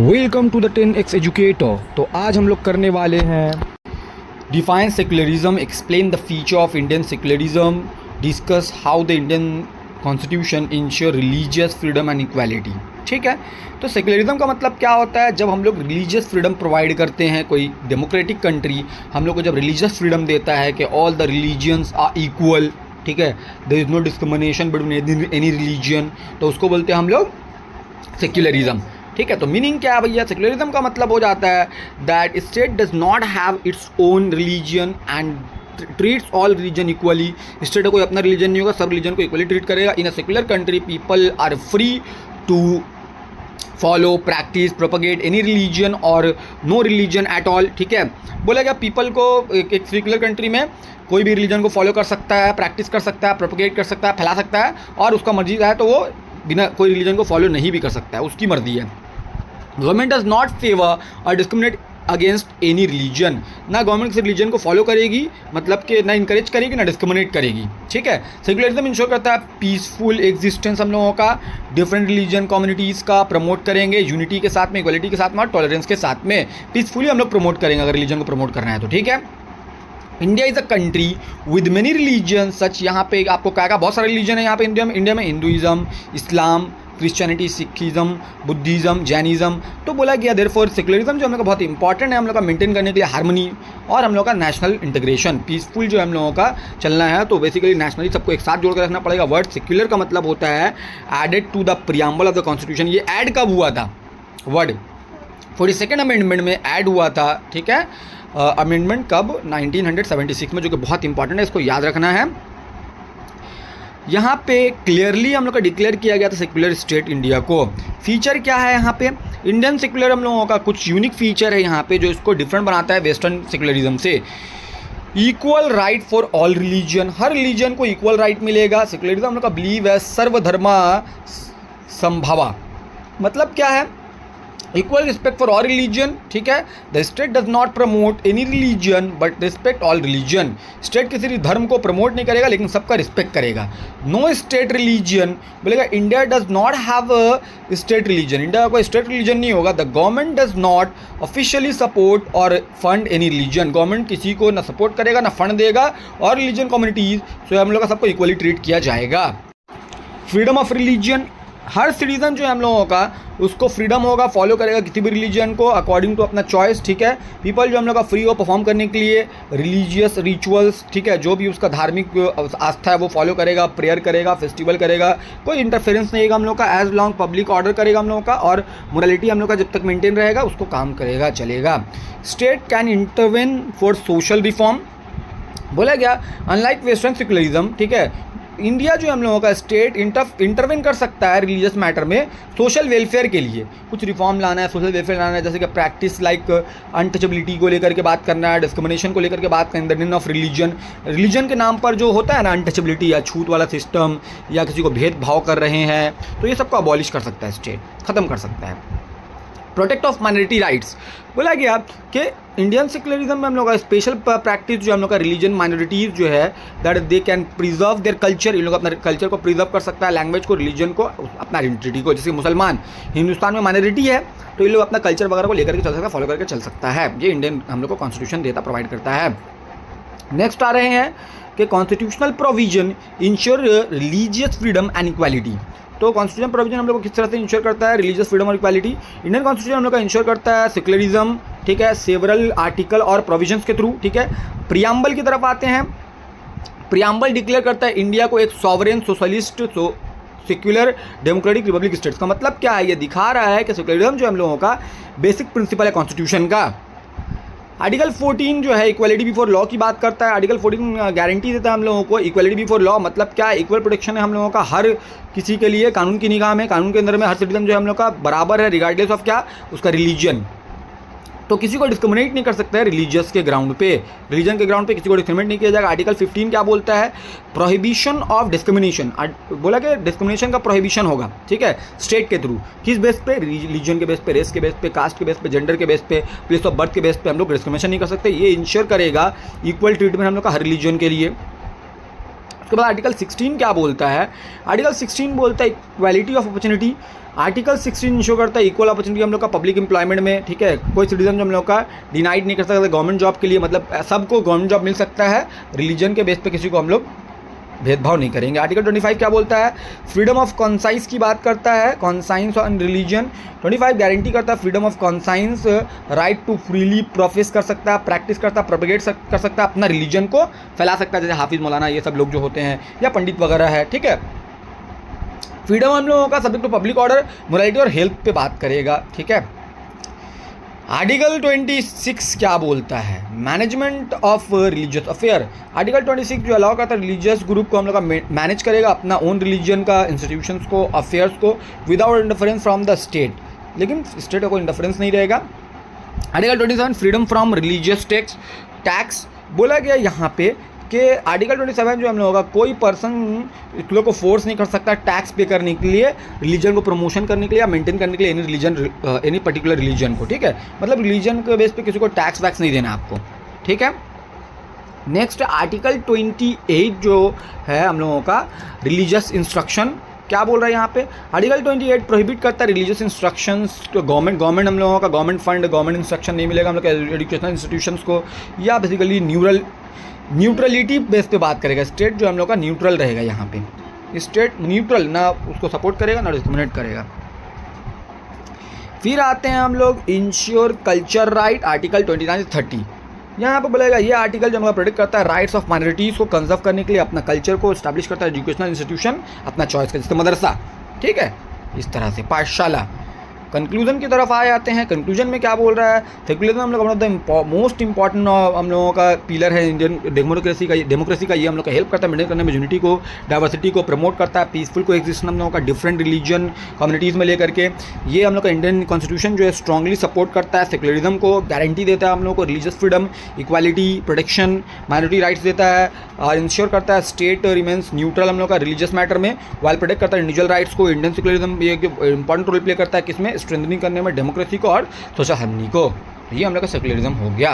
Welcome to the 10x educator. तो आज हम लोग करने वाले हैं define secularism, explain the feature of Indian secularism, discuss how the Indian constitution ensure religious freedom and equality. ठीक है, तो सेक्युलरिज्म का मतलब क्या होता है? जब हम लोग रिलीजियस फ्रीडम प्रोवाइड करते हैं, कोई डेमोक्रेटिक कंट्री हम लोग को जब रिलीजियस फ्रीडम देता है कि all the religions are equal, ठीक है, there is no discrimination between any religion, तो उसको बोलते हैं हम लोग सेक्युलरिज्म। ठीक है, तो मीनिंग क्या है भैया? सेक्युलरिज्म का मतलब हो जाता है that state does not have its own religion and treats all religion equally. State को कोई अपना रिलीजन नहीं होगा, सब रिलीजन को इक्वली ट्रीट करेगा। In a secular country people are free to follow, practice, propagate any religion और no religion at all. ठीक है, बोला गया पीपल को एक सेक्युलर कंट्री में कोई भी रिलीजन को फॉलो कर सकता है, प्रैक्टिस कर सकता है, प्रोपगेट कर सकता है, फैला सकता है, और उसका मर्जी है तो वो बिना कोई रिलीजन को फॉलो नहीं भी कर सकता है, उसकी मर्जी है। गवर्नमेंट डज नॉट फेवर और डिस्क्रिमिनेट अगेंस्ट एनी रिलीजन। ना गवर्नमेंट किसी रिलीजन को फॉलो करेगी, मतलब कि ना इंकरेज करेगी ना डिस्क्रिमिनेट करेगी। ठीक है, सेक्युलरिज्म इंश्योर करता है पीसफुल एग्जिस्टेंस हम लोगों का, डिफरेंट रिलीजन कम्युनिटीज़ का प्रमोट करेंगे यूनिटी के साथ में, इक्वलिटी के साथ में और टॉलरेंस के साथ में। पीसफुली हम लोग प्रमोट करेंगे अगर रिलीजन को प्रमोट करना है तो। ठीक है, India is a country with many religion such. यहाँ पे आपको क्या बहुत सारे रिलीजन है यहाँ पे इंडिया में हिंदुइज़म, इस्लाम, क्रिश्चियनिटी, सिखिज़म, बुद्धिज़्म, जैनिज़्म। तो बोला गया देयरफॉर सेक्युलरिज्म जो हम लोग का बहुत इंपॉर्टेंट है हम लोग का मेंटेन करने के लिए हार्मनी और हम लोग का नेशनल इंटीग्रेशन, पीसफुल जो हम लोगों का चलना है। तो बेसिकली नेशनली सबको एक साथ जोड़ कर रखना पड़ेगा। वर्ड सेक्युलर का मतलब होता है added to the preamble of the constitution. ये ऐड कब हुआ था? वर्ड 42nd अमेंडमेंट में ऐड हुआ था। ठीक है, अमेंडमेंट कब? 1976 में, जो कि बहुत इंपॉर्टेंट है, इसको याद रखना है। यहाँ पे क्लियरली हम लोग का डिक्लेयर किया गया था सेक्युलर स्टेट इंडिया को। फीचर क्या है यहाँ पे? इंडियन सेक्युलर हम लोगों का कुछ यूनिक फीचर है यहाँ पे जो इसको डिफरेंट बनाता है वेस्टर्न सेक्युलरिज्म से। Equal right for all religion, her religion को इक्वल राइट मिलेगा। सेक्युलरिज्म हम लोग का बिलीव है सर्वधर्मा संभवा। मतलब क्या है? Equal respect for all religion. ठीक है, the state does not promote any religion but respect all religion. State किसी भी धर्म को प्रमोट नहीं करेगा लेकिन सबका रिस्पेक्ट करेगा। नो स्टेट रिलीजन, बोलेगा India does not have a state religion, India का कोई स्टेट रिलीजन नहीं होगा। The government does not officially support और फंड एनी रिलीजन, गवर्नमेंट किसी को ना सपोर्ट करेगा ना फंड देगा, और रिलीजन कम्युनिटीज़ तो हम लोग का सबको इक्वली ट्रीट किया जाएगा। Freedom of religion, her citizen जो है हम लोगों का उसको फ्रीडम होगा, फॉलो करेगा किसी भी रिलीजन को अकॉर्डिंग टू अपना चॉइस। ठीक है, पीपल जो हम लोग का फ्री हो परफॉर्म करने के लिए रिलीजियस रिचुअल्स। ठीक है, जो भी उसका धार्मिक आस्था है वो फॉलो करेगा, प्रेयर करेगा, फेस्टिवल करेगा, कोई इंटरफेरेंस नहीं होगा हम लोग का, एज लॉन्ग पब्लिक ऑर्डर करेगा हम लोगों का, और मोरालिटी हम लोग का जब तक मेंटेन रहेगा उसको काम करेगा, चलेगा। State can intervene for social reform, बोला गया अनलाइक वेस्टर्न सेक्युलरिज्म। ठीक है, इंडिया जो हम लोगों का स्टेट इंटरवेन कर सकता है रिलीजियस मैटर में सोशल वेलफेयर के लिए। कुछ रिफॉर्म लाना है, सोशल वेलफेयर लाना है, जैसे कि प्रैक्टिस लाइक अनटचेबिलिटी को लेकर के बात करना है, डिस्क्रिमिनेशन को लेकर के बात करना, the name of religion, religion के नाम पर जो होता है ना अनटचेबिलिटी या छूत वाला सिस्टम, या किसी को भेदभाव कर रहे हैं, तो ये सबको अबॉलिश कर सकता है, स्टेट ख़त्म कर सकता है। प्रोटेक्ट ऑफ माइनॉरिटी राइट्स, बोला गया कि इंडियन सेक्युलरिज्म में हम लोग का स्पेशल प्रैक्टिस जो हम लोग का रिलीजन माइनॉरिटीज़ जो है that they can preserve their culture, इन लोग अपना कल्चर को प्रिजर्व कर सकता है, लैंग्वेज को, रिलीजन को, अपना आइडेंटिटी को। जैसे मुसलमान हिंदुस्तान में माइनॉरिटी है तो ये लोग अपना कल्चर वगैरह को लेकर के चल सकता है, फॉलो करके चल सकता है। ये इंडियन हम लोग को कॉन्स्टिट्यूशन देता, प्रोवाइड करता है। नेक्स्ट आ रहे हैं कि constitutional provision ensure religious freedom and equality. तो कॉन्स्टिट्यूशन प्रोविजन हम लोग को किस तरह से इंश्योर करता है रिलीजियस फ्रीडम और इक्वालिटी? इंडियन कॉन्स्टिट्यूशन हम लोग का इंश्योर करता है सेक्युलरिज्म। ठीक है, सेवरल आर्टिकल और प्रोविजंस के थ्रू। ठीक है, प्रियम्बल की तरफ आते हैं। प्रियम्बल डिक्लेयर करता है इंडिया को एक sovereign socialist secular democratic Republic states का। मतलब क्या है? ये दिखा रहा है कि सेक्युलरिज्म जो हम लोगों का बेसिक प्रिंसिपल है कॉन्स्टिट्यूशन का। आर्टिकल 14 जो है इक्वलिटी बिफोर लॉ की बात करता है। आर्टिकल 14 गारंटी देता है हम लोगों को इक्वलिटी बिफोर लॉ। मतलब क्या? इक्वल प्रोटेक्शन है हम लोगों का हर किसी के लिए, कानून की निगाह में, कानून के अंदर में हर सिटीजन जो है हम लोग का बराबर है, रिगार्डलेस ऑफ क्या उसका रिलीजन। तो किसी को डिस्क्रिमिनेट नहीं कर सकता है रिलीजियस के ग्राउंड पे, रिलीजन के ग्राउंड पे किसी को डिस्क्रिमिनेट नहीं किया जाएगा। आर्टिकल 15 क्या बोलता है? प्रोहिबिशन ऑफ डिस्क्रिमिनेशन, बोला कि डिस्क्रिमिनेशन का प्रोहिबिशन होगा। ठीक है, स्टेट के थ्रू, किस बेस पे? रिलीजन के बेस पे, रेस के बेस पे, कास्ट के बेस पे, जेंडर के बेस पे, प्लेस ऑफ बर्थ के बेस पे हम लोग डिस्क्रिमिनेशन नहीं कर सकते। ये इंश्योर करेगा इक्वल ट्रीटमेंट हम लोग का हर रिलीजन के लिए। उसके बाद आर्टिकल 16 क्या बोलता है? आर्टिकल 16 बोलता है equality of opportunity. Article 16 ensure करता है इक्वल अपॉर्चुनिटी हम लोग का पब्लिक एम्प्लॉयमेंट में, ठीक है। कोई सिटीजन जो हम लोग का डिनाइड नहीं कर सकता गवर्नमेंट जॉब के लिए, मतलब सबको गवर्नमेंट जॉब मिल सकता है, रिलीजन के बेस पे किसी को हम लोग भेदभाव नहीं करेंगे। आर्टिकल 25 क्या बोलता है? फ्रीडम ऑफ कॉन्साइंस की बात करता है, कॉन्साइंस ऑन रिलीजन। 25 गारंटी करता है freedom of conscience, right to freely profess कर सकता है, प्रैक्टिस करता है, प्रोपेगेट कर सकता है, अपना रिलीजन को फैला सकता है, जैसे हाफिज़ मौलाना ये सब लोग जो होते हैं या पंडित वगैरह है, ठीक है। फ्रीडम हम लोगों का subject to public order, morality और हेल्थ पे बात करेगा, ठीक है। आर्टिकल 26 क्या बोलता है? Management of religious affair. Article 26 जो अलाउ करता है रिलीजियस ग्रुप को हम लोग का मैनेज करेगा अपना ओन रिलीजन का इंस्टीट्यूशंस को, अफेयर्स को, without interference from the state, लेकिन स्टेट का कोई इंटरफेरेंस नहीं रहेगा। Article 27 freedom from religious tax बोला गया यहाँ पे कि आर्टिकल 27 जो हम लोगों का कोई पर्सन लोग को फोर्स नहीं कर सकता टैक्स पे करने के लिए, रिलीजन को प्रमोशन करने के लिए या मेंटेन करने के लिए एनी पर्टिकुलर रिलीजन को, ठीक है। मतलब रिलीजन के बेस पे किसी को टैक्स वैक्स नहीं देना आपको, ठीक है। नेक्स्ट आर्टिकल 28 जो है हम लोगों का रिलीजियस इंस्ट्रक्शन क्या बोल रहा है यहाँ पे? आर्टिकल 28 प्रोहिबिट करता है रिलीजियस इंस्ट्रक्शंस को, गवर्नमेंट हम लोगों का गवर्नमेंट फंड, गवर्नमेंट इंस्ट्रक्शन नहीं मिलेगा हम लोग एजुकेशनल इंस्टीट्यूशंस को, या बेसिकली न्यूट्रलिटी बेस पे बात करेगा। स्टेट जो हम लोग का न्यूट्रल रहेगा यहाँ पे, स्टेट न्यूट्रल, ना उसको सपोर्ट करेगा ना डिस्क्रिमिनेट करेगा। फिर आते हैं हम लोग इंश्योर कल्चर राइट, आर्टिकल 29 से 30। यहाँ पे बोलेगा ये आर्टिकल जो हम लोग प्रोटेक्ट करता है राइट्स ऑफ माइनॉरिटीज़ को कंजर्व करने के लिए, अपना कल्चर को स्टैब्लिश करता है, एजुकेशनल इंस्टीट्यूशन अपना चॉइस का, जैसे मदरसा, ठीक है, इस तरह से पाठशाला। कंक्लूजन की तरफ आ जाते हैं। कंक्लूजन में क्या बोल रहा है? सेकुलरिज्म हम लोग one of the most important हम लोगों का पिलर है इंडियन डेमोक्रेसी का ये हम लोग का हेल्प करता है मेंटेन करने में यूनिटी को, डाइवर्सिटी को प्रमोट करता है, पीसफुल को एग्जिस्टेंस हम लोगों का डिफरेंट रिलीजन कम्युनिटीज़ में लेकर के। ये हम लोग का इंडियन कॉन्स्टिट्यूशन जो है स्ट्रांगली सपोर्ट करता है सेकुलरिज्म को, गारंटी देता है हम लोग को religious freedom, equality, protection, minority rights देता है और इंश्योर करता है स्टेट रिमेंस न्यूट्रल हम लोग का रिलीजियस मैटर में, वाइल प्रोटेक्ट करता है इंडिविजुअल राइट्स को। इंडियन सेकुलरिज्म ये इंपॉर्टेंट रोल प्ले करता है किसमें? स्ट्रेंथनिंग करने में डेमोक्रेसी को और सोशल हार्मनी को। ये हम लोग का सेकुलरिज्म हो गया।